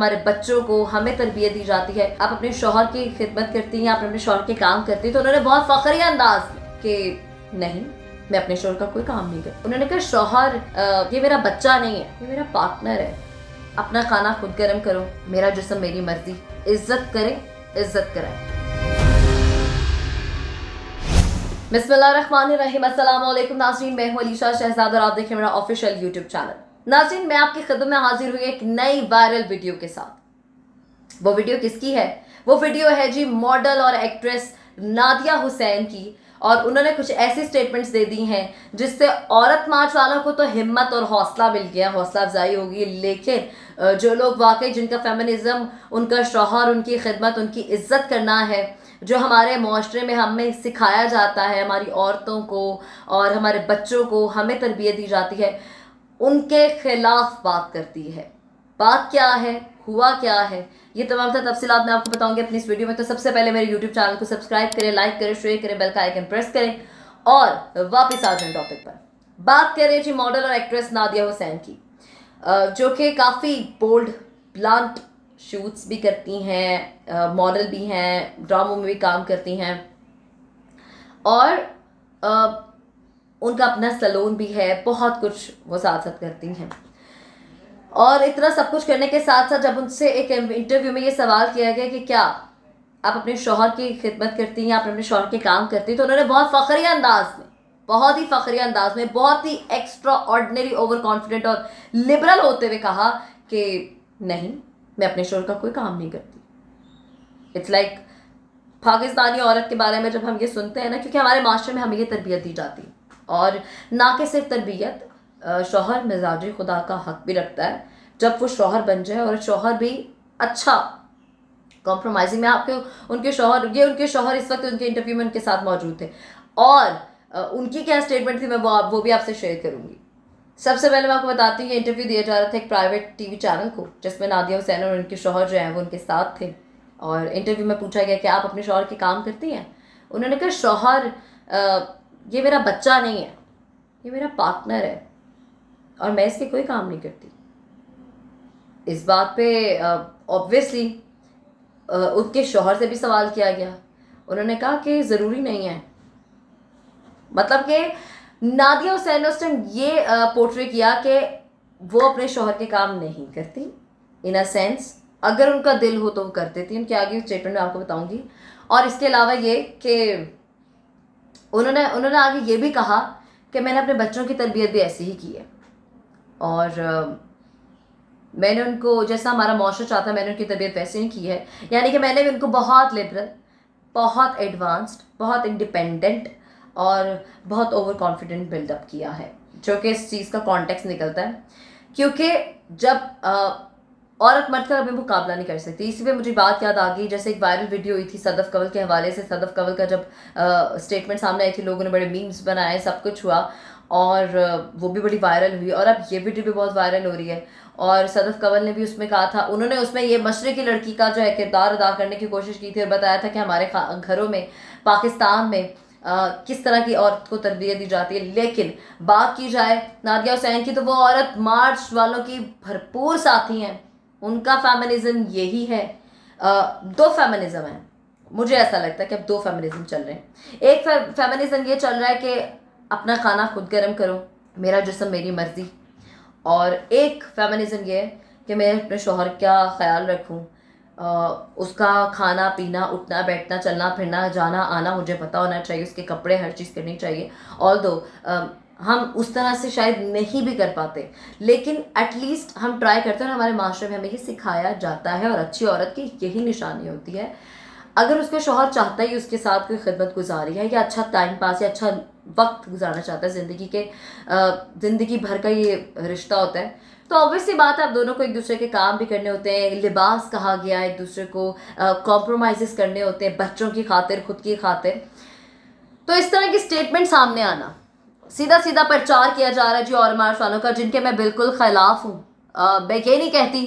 हमारे बच्चों को हमें तरबियत दी जाती है। आप अपने शौहर की खिदमत करती हैं, आप अपने शौहर के काम करती हैं। तो उन्होंने बहुत फखरिया अंदाज में कि नहीं, मैं अपने शौहर का कोई काम नहीं करती। उन्होंने कहा शौहर ये मेरा बच्चा नहीं है, ये मेरा पार्टनर है। अपना खाना खुद गर्म करो, मेरा जिस्म मेरी मर्जी, इज्जत करें, इज्जत कराएं। बिस्मिल्लाहिर्रहमानिर्रहीम। अस्सलाम वालेकुम नाज़रीन, मैं हूं अलीशा शहजाद और आप देख रहे हैं मेरा ऑफिशियल यूट्यूब चैनल। नाज़रीन, मैं आपकी खिदमत में हाजिर हुई एक नई वायरल वीडियो के साथ। वो वीडियो किसकी है? वो वीडियो है जी मॉडल और एक्ट्रेस नादिया हुसैन की। और उन्होंने कुछ ऐसी स्टेटमेंट्स दे दी हैं जिससे औरत मार्च वालों को तो हिम्मत और हौसला मिल गया, हौसला अफजाई होगी। लेकिन जो लोग वाकई जिनका फेमिनिज्म, उनका शौहर, उनकी खिदमत, उनकी इज्जत करना है, जो हमारे माशरे में हमें सिखाया जाता है, हमारी औरतों को और हमारे बच्चों को हमें तरबियत दी जाती है, उनके खिलाफ बात करती है। बात क्या है, हुआ क्या है, ये तमाम तफसीलात मैं आपको बताऊंगी अपनी इस वीडियो में। तो सबसे पहले मेरे यूट्यूब चैनल को सब्सक्राइब करें, लाइक करें, शेयर करें, बेल का आइकन प्रेस करें और वापस आ जाएं टॉपिक पर। बात करें जी मॉडल और एक्ट्रेस नादिया हुसैन की, जो कि काफ़ी बोल्ड ब्लंट शूट्स भी करती हैं, मॉडल भी हैं, ड्रामों में भी काम करती हैं और उनका अपना सैलून भी है, बहुत कुछ वो साथ साथ करती हैं। और इतना सब कुछ करने के साथ साथ जब उनसे एक इंटरव्यू में ये सवाल किया गया कि क्या आप अपने शौहर की खिदमत करती हैं, आप अपने शौहर के काम करती हैं, तो उन्होंने बहुत फखरिया अंदाज में, बहुत ही फखरिया अंदाज में, बहुत ही एक्स्ट्रा ऑर्डिनरी, ओवर कॉन्फिडेंट और लिबरल होते हुए कहा कि नहीं, मैं अपने शौहर का कोई काम नहीं करती। इट्स लाइक पाकिस्तानी औरत के बारे में जब हम ये सुनते हैं ना, क्योंकि हमारे माशरे में हमें ये तरबियत दी जाती है, और ना कि सिर्फ तरबियत, शौहर मिजाज खुदा का हक भी रखता है जब वो शौहर बन जाए और शौहर भी अच्छा कॉम्प्रोमाइजिंग में। आपके उनके शौहर इस वक्त उनके इंटरव्यू में उनके साथ मौजूद थे और उनकी क्या स्टेटमेंट थी मैं वो भी आपसे शेयर करूंगी। सबसे पहले मैं आपको बताती हूँ, ये इंटरव्यू दिया जा रहा था एक प्राइवेट टीवी चैनल को, जिसमें नादिया हुसैन और उनके शौहर जो हैं वो उनके साथ थे। और इंटरव्यू में पूछा गया कि आप अपने शौहर के काम करती हैं? उन्होंने कहा शौहर ये मेरा बच्चा नहीं है, ये मेरा पार्टनर है और मैं इसके कोई काम नहीं करती। इस बात पे ऑब्वियसली उनके शौहर से भी सवाल किया गया। उन्होंने कहा कि ज़रूरी नहीं है, मतलब कि नादिया हुसैन ने उस टाइम ये पोर्ट्रे किया कि वो अपने शौहर के काम नहीं करती। इन अ सेंस अगर उनका दिल हो तो वो कर देती। उनके आगे स्टेटमेंट मैं आपको बताऊंगी। और इसके अलावा ये कि उन्होंने आगे ये भी कहा कि मैंने अपने बच्चों की तरबियत भी ऐसी ही की है और मैंने उनको, जैसा हमारा माशरा चाहता है, मैंने उनकी तरबियत वैसे ही की है। यानी कि मैंने भी उनको बहुत लिबरल, बहुत एडवांस्ड, बहुत इंडिपेंडेंट और बहुत ओवर कॉन्फिडेंट बिल्डअप किया है, जो कि इस चीज़ का कॉन्टेक्स्ट निकलता है। क्योंकि जब औरत मर्द का कभी मुकाबला नहीं कर सकती। इसी पे मुझे बात याद आ गई, जैसे एक वायरल वीडियो हुई थी सदफ कंवल के हवाले से। सदफ कंवल का जब स्टेटमेंट सामने आई थी, लोगों ने बड़े मीम्स बनाए, सब कुछ हुआ और वो भी बड़ी वायरल हुई और अब ये वीडियो भी बहुत वायरल हो रही है। और सदफ कंवल ने भी उसमें कहा था, उन्होंने उसमें ये मशरक़ी की लड़की का जो है किरदार अदा करने की कोशिश की थी और बताया था कि हमारे घरों में, पाकिस्तान में किस तरह की औरत को तरबियत दी जाती है। लेकिन बात की जाए नादिया हुसैन की, तो वो औरत मार्च वालों की भरपूर साथी हैं। उनका फेमिनिज्म यही है। दो फेमिनिज्म है, मुझे ऐसा लगता है कि अब दो फेमिनिज्म चल रहे हैं। एक फेमिनिज्म ये चल रहा है कि अपना खाना खुद गर्म करो, मेरा जिस्म मेरी मर्जी। और एक फेमिनिज्म ये है कि मैं अपने शौहर का ख्याल रखूं, उसका खाना पीना, उठना बैठना, चलना फिरना, जाना आना मुझे पता होना चाहिए, उसके कपड़े, हर चीज़ करनी चाहिए। ऑल्दो हम उस तरह से शायद नहीं भी कर पाते, लेकिन एटलीस्ट हम ट्राई करते हैं। हमारे माशरे में हमें ये सिखाया जाता है और अच्छी औरत की यही निशानी होती है। अगर उसका शौहर चाहता है उसके साथ कोई खिदमत गुजारी है या अच्छा टाइम पास या अच्छा वक्त गुजारना चाहता है, ज़िंदगी भर का ये रिश्ता होता है, तो ऑब्वियसली बात है आप दोनों को एक दूसरे के काम भी करने होते हैं। लिबास कहा गया, एक दूसरे को कॉम्प्रोमाइज़ करने होते हैं, बच्चों की खातिर, खुद की खातिर। तो इस तरह की स्टेटमेंट सामने आना, सीधा सीधा प्रचार किया जा रहा है जी और मार्च वालों का, जिनके मैं बिल्कुल खिलाफ हूँ। मैं ये नहीं कहती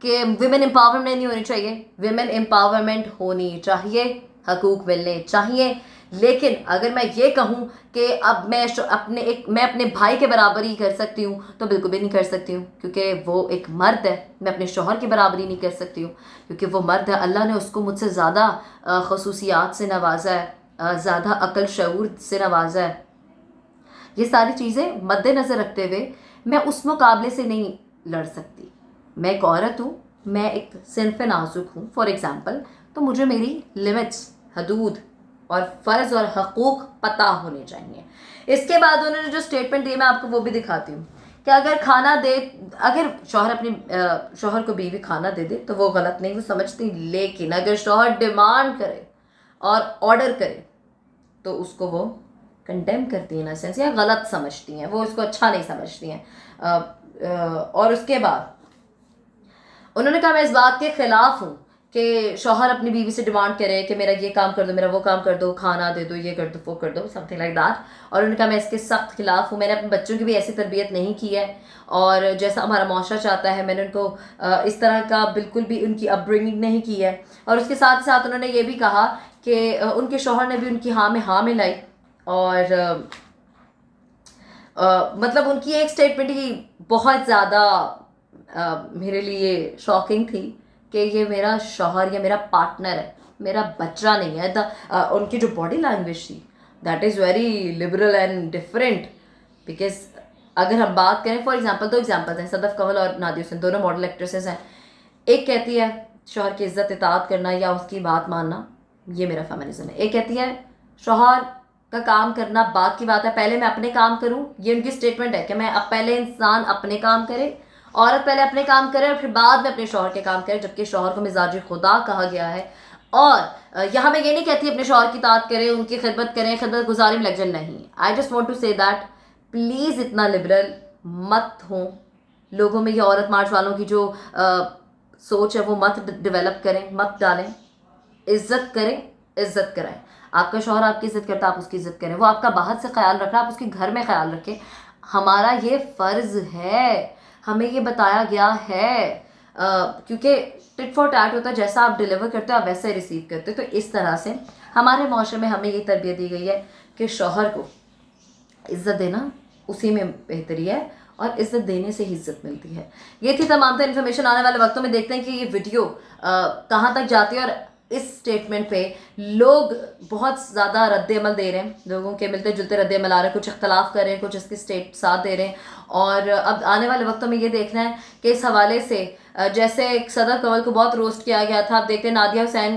कि विमेन एम्पावरमेंट नहीं होनी चाहिए, विमेन एम्पावरमेंट होनी चाहिए, हकूक़ मिलने चाहिए। लेकिन अगर मैं ये कहूँ कि अब मैं अपने भाई के बराबर ही कर सकती हूँ, तो बिल्कुल भी नहीं कर सकती हूँ, क्योंकि वो एक मर्द है। मैं अपने शौहर की बराबरी नहीं कर सकती हूँ, क्योंकि वो मर्द है। अल्लाह ने उसको मुझसे ज़्यादा खसूसियात से नवाजा है, ज़्यादा अक्ल शऊर से नवाजा है। ये सारी चीज़ें मद्देनज़र रखते हुए मैं उस मुकाबले से नहीं लड़ सकती। मैं एक औरत हूँ, मैं एक सिनफ़ नाजुक हूँ फॉर एग्ज़ाम्पल, तो मुझे मेरी लिमिट्स, हदूद और फ़र्ज़ और हकूक़ पता होने चाहिए। इसके बाद उन्होंने जो स्टेटमेंट दी मैं आपको वो भी दिखाती हूँ कि अगर शौहर को बीवी खाना दे दे तो वो गलत नहीं, वो समझती। लेकिन अगर शौहर डिमांड करे और ऑर्डर करे तो उसको वो कंडेम करती हैं, इन सेंस, या गलत समझती हैं, वो उसको अच्छा नहीं समझती हैं। और उसके बाद उन्होंने कहा मैं इस बात के ख़िलाफ़ हूँ कि शौहर अपनी बीवी से डिमांड करे कि मेरा ये काम कर दो, मेरा वो काम कर दो, खाना दे दो, ये कर दो, वो कर दो, समथिंग लाइक दैट। और उन्होंने कहा मैं इसके सख्त खिलाफ़ हूँ। मैंने अपने बच्चों की भी ऐसी तरबियत नहीं की है, और जैसा हमारा माशरा चाहता है मैंने उनको इस तरह का बिल्कुल भी उनकी अपब्रिंगिंग नहीं की है। और उसके साथ साथ उन्होंने ये भी कहा कि उनके शौहर ने भी उनकी हाँ में हाँ मिलाई। और मतलब उनकी एक स्टेटमेंट ही बहुत ज़्यादा मेरे लिए शॉकिंग थी कि ये मेरा शौहर या मेरा पार्टनर है, मेरा बच्चा नहीं है। उनकी जो बॉडी लैंग्वेज थी that is very liberal and different. Because अगर हम बात करें, फॉर एग्जांपल, दो एग्जांपल्स हैं, सदफ कंवल और नादिया हुसैन, दोनों मॉडल एक्ट्रेसेस हैं। एक कहती है शौहर की इज्जत इताअत करना या उसकी बात मानना, ये मेरा फेमिनिज्म है। एक कहती है शौहर का काम करना बात की बात है, पहले मैं अपने काम करूं। ये उनकी स्टेटमेंट है कि मैं अब पहले इंसान अपने काम करे, औरत पहले अपने काम करे और फिर बाद में अपने शौहर के काम करे, जबकि शौहर को मिजाज खुदा कहा गया है। और यहाँ मैं ये नहीं कहती अपने शौहर की ताअत करें, उनकी खिदमत करें, खिदमत गुजारी में लग जाए, नहीं। I just want to say that please इतना लिबरल मत हो, लोगों में ये औरत मार्च वालों की जो सोच है वो मत डेवलप करें, मत डालें। इज्जत करें, इज्जत कराएं। आपका शौहर आपकी इज्जत करता है, आप उसकी इज्जत करें। वो आपका बाहर से ख्याल रख रहा है, आप उसके घर में ख्याल रखें। हमारा ये फ़र्ज़ है, हमें ये बताया गया है, क्योंकि टिट फॉर टैट होता है, जैसा आप डिलीवर करते हो आप वैसे रिसीव करते हो। तो इस तरह से हमारे माशरे में हमें ये तरबियत दी गई है कि शौहर को इज़्ज़त देना उसी में बेहतरी है, और इज़्ज़त देने से ही इज़्ज़त मिलती है। ये थी तमाम तर इन्फॉर्मेशन। आने वाले वक्तों में देखते हैं कि ये वीडियो कहाँ तक जाती है, और इस स्टेटमेंट पे लोग बहुत ज़्यादा रद्द-ए-अमल दे रहे हैं, लोगों के मिलते जुलते रद्द-ए-अमल आ रहे हैं, कुछ इख्तलाफ कर रहे हैं, कुछ इसके स्टेट साथ दे रहे हैं। और अब आने वाले वक्तों में ये देखना है कि इस हवाले से जैसे सदर कंवल को बहुत रोस्ट किया गया था, अब देखते हैं नादिया हुसैन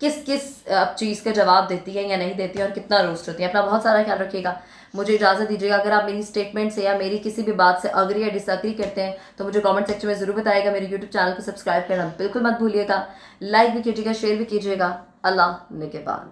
किस चीज़ का जवाब देती है या नहीं देती है, और कितना रोस्ट होती है। अपना बहुत सारा ख्याल रखिएगा। मुझे इजाज़त दीजिएगा। अगर आप मेरी स्टेटमेंट से या मेरी किसी भी बात से अग्री या डिसअग्री करते हैं तो मुझे कमेंट सेक्शन में ज़रूर बताइएगा। मेरे यूट्यूब चैनल को सब्सक्राइब करना बिल्कुल मत भूलिएगा। लाइक भी कीजिएगा, शेयर भी कीजिएगा। अल्लाह निगहबान।